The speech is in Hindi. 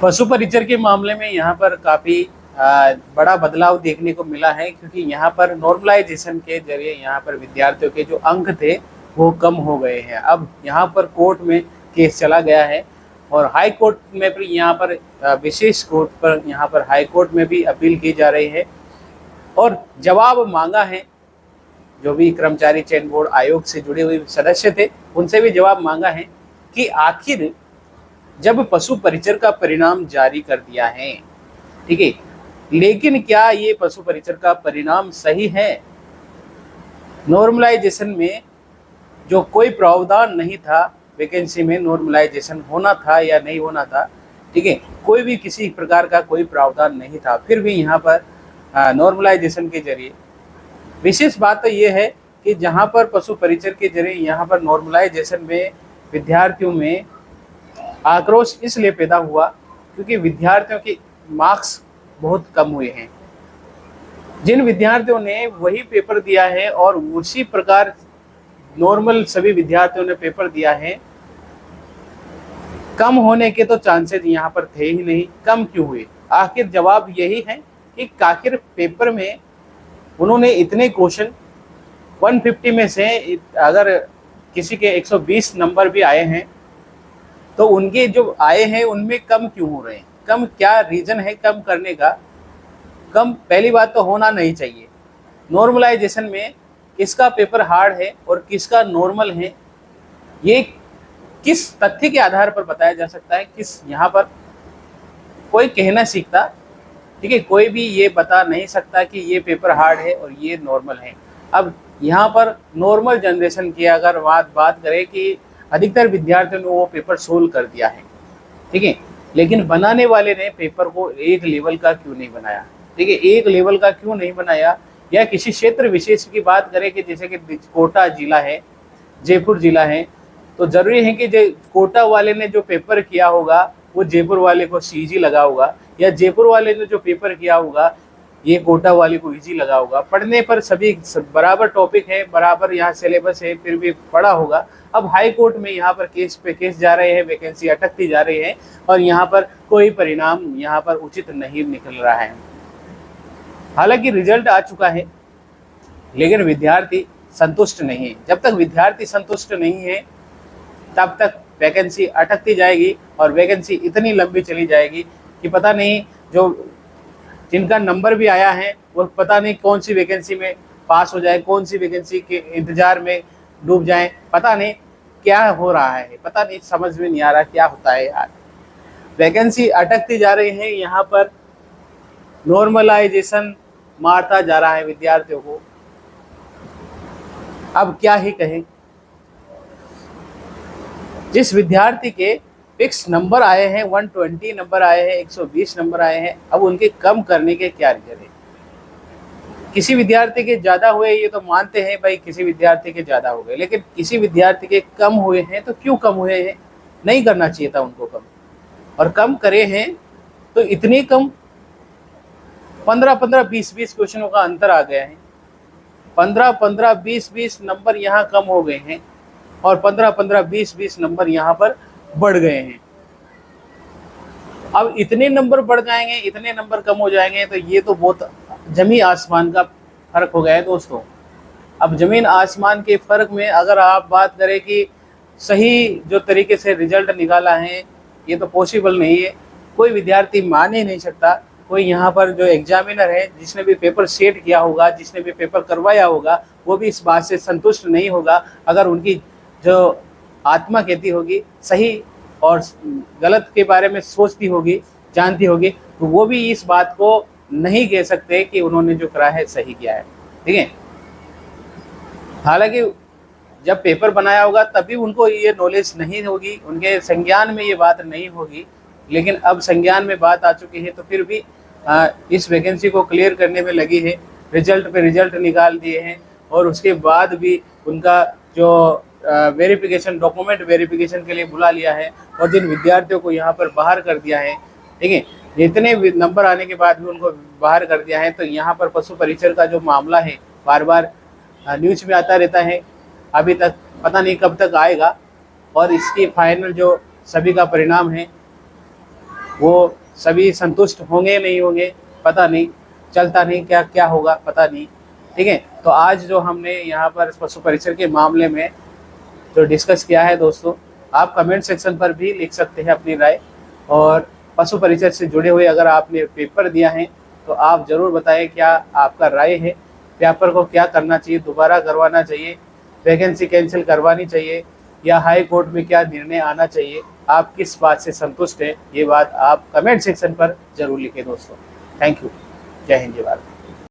पशु परिचर के मामले में यहाँ पर काफ़ी बड़ा बदलाव देखने को मिला है, क्योंकि यहाँ पर नॉर्मलाइजेशन के जरिए यहाँ पर विद्यार्थियों के जो अंक थे वो कम हो गए हैं। अब यहाँ पर कोर्ट में केस चला गया है और हाई कोर्ट में भी यहाँ पर विशेष कोर्ट पर यहाँ पर हाई कोर्ट में भी अपील की जा रही है और जवाब मांगा है। जो भी कर्मचारी चयन बोर्ड आयोग से जुड़े हुए सदस्य थे उनसे भी जवाब मांगा है कि आखिर जब पशु परिचर का परिणाम जारी कर दिया है, ठीक है, लेकिन क्या ये पशु परिचर का परिणाम सही है? नॉर्मलाइजेशन में जो कोई प्रावधान नहीं था, वैकेंसी में नॉर्मलाइजेशन होना था या नहीं होना था, ठीक है, कोई भी किसी प्रकार का कोई प्रावधान नहीं था, फिर भी यहाँ पर नॉर्मलाइजेशन के जरिए विशेष बात तो ये है कि जहाँ पर पशु परिचर के जरिए यहाँ पर नॉर्मलाइजेशन में विद्यार्थियों में आक्रोश इसलिए पैदा हुआ क्योंकि विद्यार्थियों के मार्क्स बहुत कम हुए हैं। जिन विद्यार्थियों ने वही पेपर दिया है और उसी प्रकार नॉर्मल सभी विद्यार्थियों ने पेपर दिया है, कम होने के तो चांसेस यहाँ पर थे ही नहीं। कम क्यों हुए? आखिर जवाब यही है कि आखिर पेपर में उन्होंने इतने क्वेश्चन 150 में से अगर किसी के 120 नंबर भी आए हैं तो उनके जो आए हैं उनमें कम क्यों हो रहे हैं? कम क्या रीज़न है कम करने का? कम पहली बात तो होना नहीं चाहिए। नॉर्मलाइजेशन में किसका पेपर हार्ड है और किसका नॉर्मल है, ये किस तथ्य के आधार पर बताया जा सकता है? किस यहाँ पर कोई कहना सीखता, ठीक है, कोई भी ये बता नहीं सकता कि ये पेपर हार्ड है और ये नॉर्मल है। अब यहाँ पर नॉर्मल जनरेशन की अगर बात करें कि अधिकतर विद्यार्थियों ने वो पेपर सोल्व कर दिया है, ठीक है, लेकिन बनाने वाले ने पेपर को एक लेवल का क्यों नहीं बनाया? ठीक है, एक लेवल का क्यों नहीं बनाया? या किसी क्षेत्र विशेष की बात करें कि जैसे कि कोटा जिला है, जयपुर जिला है, तो जरूरी है कि कोटा वाले ने जो पेपर किया होगा वो जयपुर वाले को सीजी लगा होगा, या जयपुर वाले ने जो पेपर किया होगा ये कोटा वाले को इजी लगा होगा। पढ़ने पर सभी बराबर टॉपिक है, बराबर यहाँ सिलेबस है, फिर भी पढ़ा होगा। अब हाई कोर्ट में यहाँ पर केस पे केस जा रहे हैं, वैकेंसी अटकती जा रही है और यहाँ पर कोई परिणाम यहाँ पर उचित नहीं निकल रहा है। हालांकि रिजल्ट आ चुका है लेकिन विद्यार्थी संतुष्ट नहीं है। जब तक विद्यार्थी संतुष्ट नहीं है तब तक वैकेंसी अटकती जाएगी और वैकेंसी इतनी लंबी चली जाएगी कि पता नहीं जो जिनका नंबर भी आया है वो पता नहीं कौन सी वैकेंसी में पास हो जाए, कौन सी वैकेंसी के इंतजार में डूब जाए। पता नहीं क्या हो रहा है, पता नहीं, समझ में नहीं आ रहा क्या होता है यार। वैकेंसी अटकती जा रही है, यहाँ पर नॉर्मलाइजेशन मारता जा रहा है विद्यार्थियों को। अब क्या ही कहें। जिस विद्यार्थी के फिक्स नंबर आए हैं, 120 नंबर आए हैं, 120 नंबर आए हैं, अब उनके कम करने के क्या रीजन है? किसी विद्यार्थी के ज़्यादा हुए ये तो मानते हैं भाई, किसी विद्यार्थी के ज़्यादा हो गए, लेकिन किसी विद्यार्थी के कम हुए हैं तो क्यों कम हुए हैं? नहीं करना चाहिए था उनको कम, और कम करे हैं तो इतने कम 15-15, 20-20 क्वेश्चनों का अंतर आ गया है। 15-15, 20-20 नंबर यहाँ कम हो गए हैं और 15-15, 20-20 नंबर यहाँ पर बढ़ गए हैं। अब इतने नंबर बढ़ जाएंगे, इतने नंबर कम हो जाएंगे, तो ये तो बहुत जमीन आसमान का फर्क हो गया है दोस्तों। अब जमीन आसमान के फर्क में अगर आप बात करें कि सही जो तरीके से रिजल्ट निकाला है, ये तो पॉसिबल नहीं है। कोई विद्यार्थी मान ही नहीं सकता। कोई यहाँ पर जो एग्जामिनर है, जिसने भी पेपर सेट किया होगा, जिसने भी पेपर करवाया होगा, वो भी इस बात से संतुष्ट नहीं होगा। अगर उनकी जो आत्मा कहती होगी सही और गलत के बारे में सोचती होगी, जानती होगी, तो वो भी इस बात को नहीं कह सकते कि उन्होंने जो करा है सही किया है, ठीक है। हालांकि जब पेपर बनाया होगा तभी उनको ये नॉलेज नहीं होगी, उनके संज्ञान में ये बात नहीं होगी, लेकिन अब संज्ञान में बात आ चुकी है तो फिर भी इस वैकेंसी को क्लियर करने में लगी है। रिजल्ट पे रिजल्ट निकाल दिए हैं और उसके बाद भी उनका जो वेरिफिकेशन, डॉक्यूमेंट वेरिफिकेशन के लिए बुला लिया है और जिन विद्यार्थियों को यहाँ पर बाहर कर दिया है, ठीक है, इतने नंबर आने के बाद भी उनको बाहर कर दिया है। तो यहाँ पर पशु परिचर का जो मामला है बार बार न्यूज में आता रहता है, अभी तक पता नहीं कब तक आएगा और इसकी फाइनल जो सभी का परिणाम है वो सभी संतुष्ट होंगे नहीं होंगे पता नहीं, चलता नहीं, क्या क्या होगा पता नहीं। ठीक है, तो आज जो हमने यहाँ पर पशु परिचर के मामले में जो डिस्कस किया है दोस्तों, आप कमेंट सेक्शन पर भी लिख सकते हैं अपनी राय। और पशु परिचर से जुड़े हुए अगर आपने पेपर दिया है तो आप ज़रूर बताएं क्या आपका राय है, पेपर को क्या करना चाहिए, दोबारा करवाना चाहिए, वैकेंसी कैंसिल करवानी चाहिए, या हाई कोर्ट में क्या निर्णय आना चाहिए, आप किस बात से संतुष्ट हैं, ये बात आप कमेंट सेक्शन पर जरूर लिखें दोस्तों। Thank you. जय हिंद, जय भारत।